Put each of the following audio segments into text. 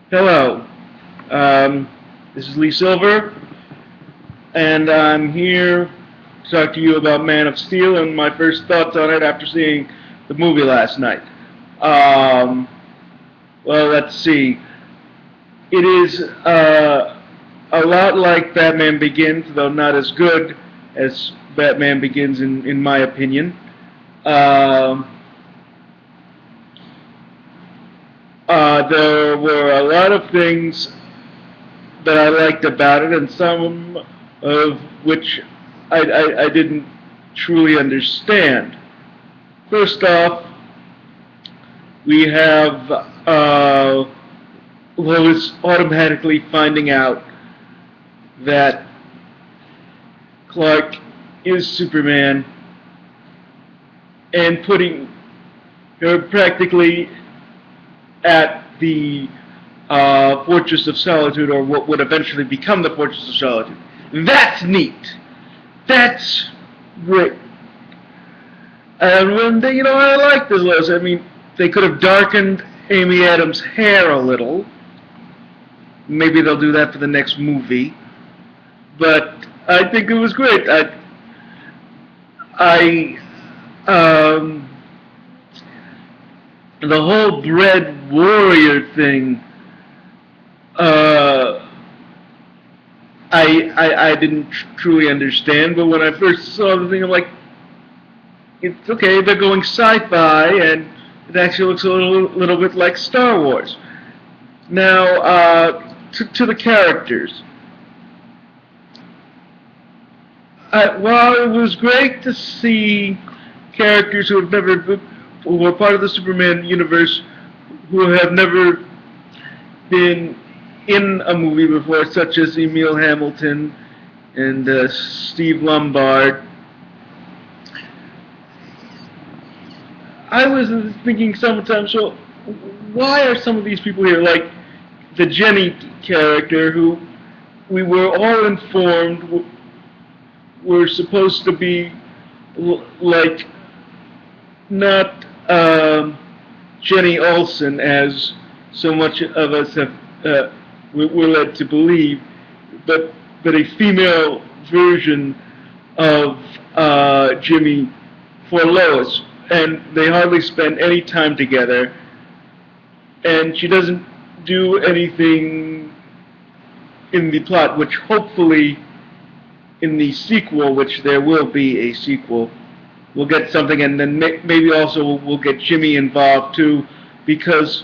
Hello, this is Lee Silver, and I'm here to talk to you about Man of Steel and my first thoughts on it after seeing the movie last night. Um, well, let's see. It is a lot like Batman Begins, though not as good as Batman Begins, in my opinion. Um, there were a lot of things that I liked about it, and some of which I didn't truly understand. First off, we have Lois automatically finding out that Clark is Superman and putting her practically at the Fortress of Solitude, or what would eventually become the Fortress of Solitude. That's neat. That's great. And when they, I like this Lois. I mean, they could have darkened Amy Adams' hair a little. Maybe they'll do that for the next movie. But I think it was great. The whole Dread Warrior thing, I didn't truly understand, but when I first saw the thing, I'm like, it's okay, they're going sci-fi, and it actually looks a little bit like Star Wars. Now, to the characters. While it was great to see characters who were part of the Superman universe, who have never been in a movie before, such as Emil Hamilton and Steve Lombard, I was thinking sometimes, so why are some of these people here, like the Jenny character, who we were all informed were supposed to be like not Jenny Olsen, as so much of us have we're led to believe, but a female version of Jimmy for Lois, and they hardly spend any time together, and she doesn't do anything in the plot, which hopefully in the sequel, which there will be a sequel, we'll get something, and then maybe also we'll get Jimmy involved too, because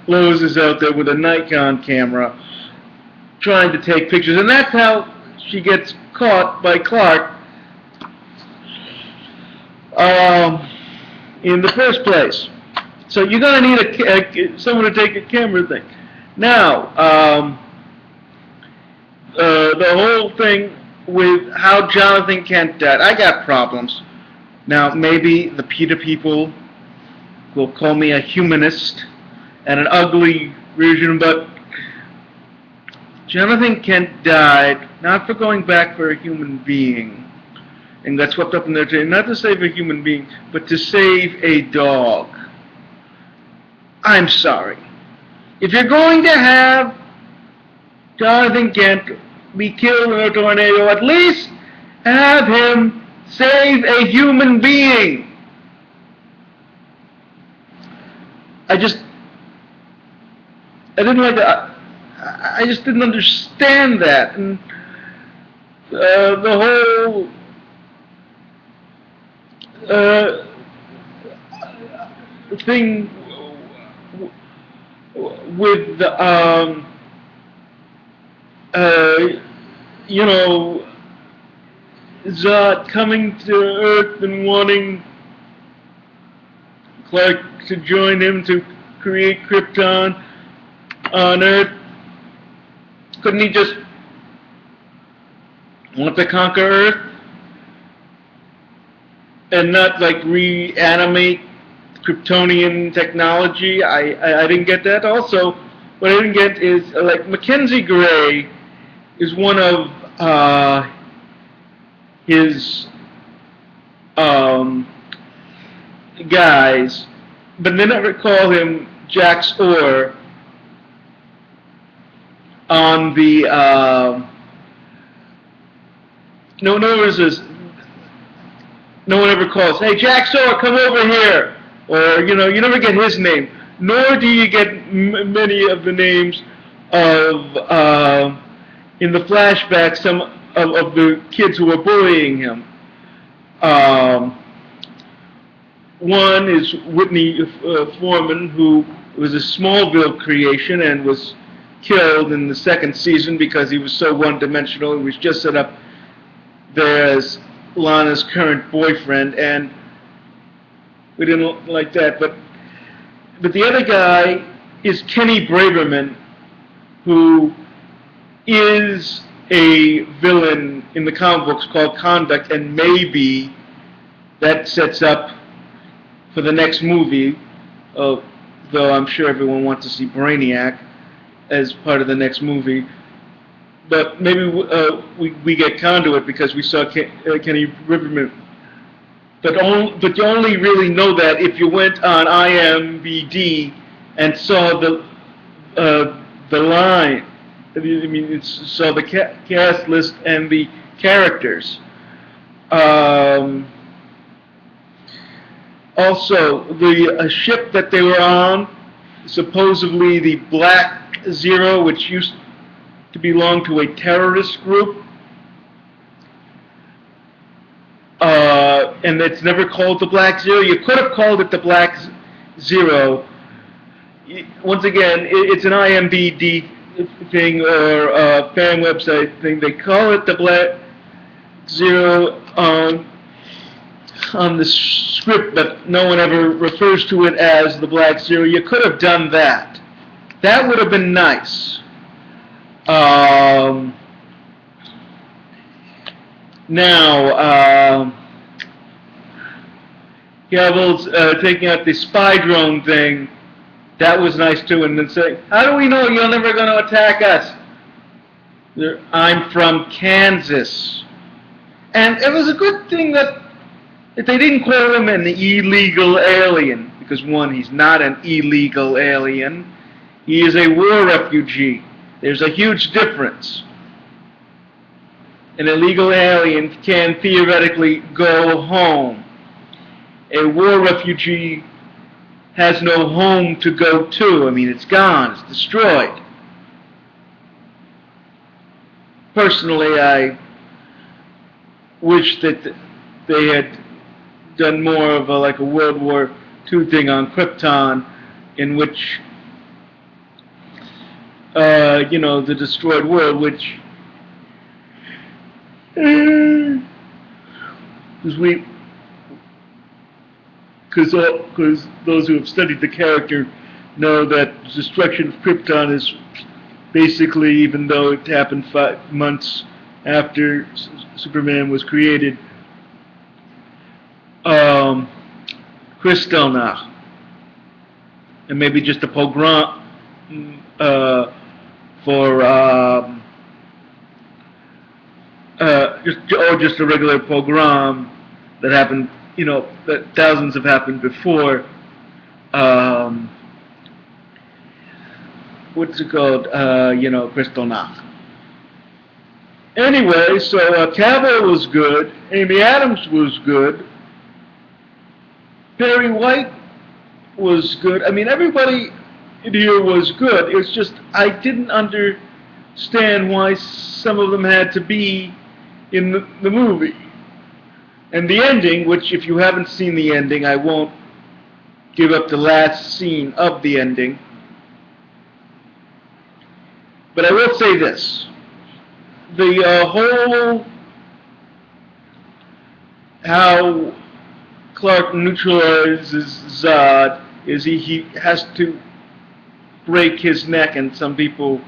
Lois is out there with a Nikon camera trying to take pictures, and that's how she gets caught by Clark in the first place. So you're going to need someone to take a camera thing. Now, the whole thing with how Jonathan Kent died, I got problems. Now, maybe the PETA people will call me a humanist and an ugly version, but Jonathan Kent died not for going back for a human being and got swept up in their chain, not to save a human being, but to save a dog. I'm sorry. If you're going to have Jonathan Kent be killed in a tornado, at least have him save a human being. I didn't like that. I just didn't understand that, and the whole thing with the Zod coming to Earth and wanting Clark to join him to create Krypton on Earth. Couldn't he just want to conquer Earth and not like reanimate Kryptonian technology? I didn't get that. Also, what I didn't get is like Mackenzie Gray is one of his guys, but they never call him Jax Orr. on the no one ever calls, "Hey, Jack Sawyer, come over here," or you never get his name. Nor do you get many of the names of in the flashback some of the kids who were bullying him. One is Whitney Foreman, who was a Smallville creation and was killed in the second season because he was so one-dimensional. He was just set up there as Lana's current boyfriend, and we didn't like that. But the other guy is Kenny Braverman, who is a villain in the comic books called Convict, and maybe that sets up for the next movie, though I'm sure everyone wants to see Brainiac as part of the next movie. But maybe we get Conduit because we saw Kenny Braverman. But you only really know that if you went on IMDb and saw the line. I mean, saw the cast list and the characters. Also, the ship that they were on, supposedly the Black Zero, which used to belong to a terrorist group, and it's never called the Black Zero. You could have called it the Black Zero. Once again, it's an IMDb thing or a fan website thing. They call it the Black Zero on the script, but no one ever refers to it as the Black Zero. You could have done that. That would have been nice. Now, Cavill's taking out the spy drone thing. That was nice too, and then saying, "How do we know you're never going to attack us?" I'm from Kansas. And it was a good thing that they didn't call him an illegal alien, because one, he's not an illegal alien. He is a war refugee. There's a huge difference. An illegal alien can theoretically go home. A war refugee has no home to go to. I mean, it's gone. It's destroyed. Personally, I wish that they had done more of a World War II thing on Krypton, in which, the destroyed world, which, because those who have studied the character know that destruction of Krypton is basically, even though it happened 5 months after Superman was created, Kristallnacht, and maybe just a pogrom just a regular pogrom that happened, that thousands have happened before. What's it called? Kristallnacht. Anyway, so Cavill was good. Amy Adams was good. Perry White was good. I mean, everybody in here was good. It was just I didn't understand why some of them had to be in the movie. And the ending, which if you haven't seen the ending, I won't give up the last scene of the ending. But I will say this. The whole how Clark neutralizes Zod is he has to break his neck, and some people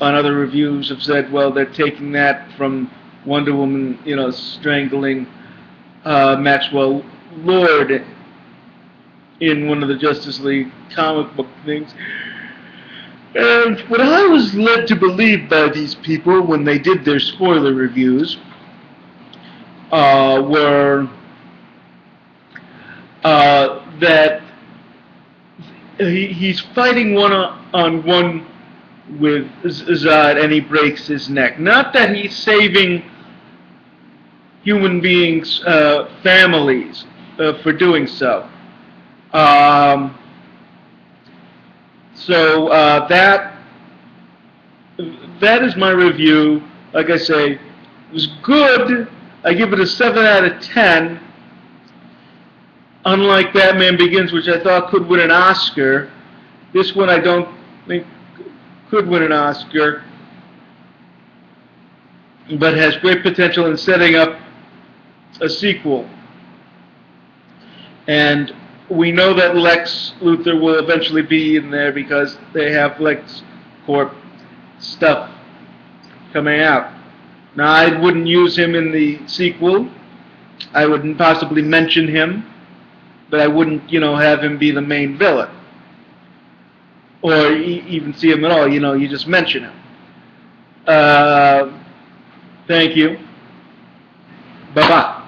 on other reviews have said, well, they're taking that from Wonder Woman, strangling Maxwell Lord in one of the Justice League comic book things. And what I was led to believe by these people when they did their spoiler reviews were that he's fighting one-on-one with Zod and he breaks his neck. Not that he's saving human beings' families for doing so. That is my review. Like I say, it was good. I give it a 7 out of 10. Unlike Batman Begins, which I thought could win an Oscar, this one I don't think could win an Oscar, but has great potential in setting up a sequel. And we know that Lex Luthor will eventually be in there because they have LexCorp stuff coming out. Now, I wouldn't use him in the sequel. I wouldn't possibly mention him, but I wouldn't, have him be the main villain. Or even see him at all, you just mention him. Thank you. Bye-bye.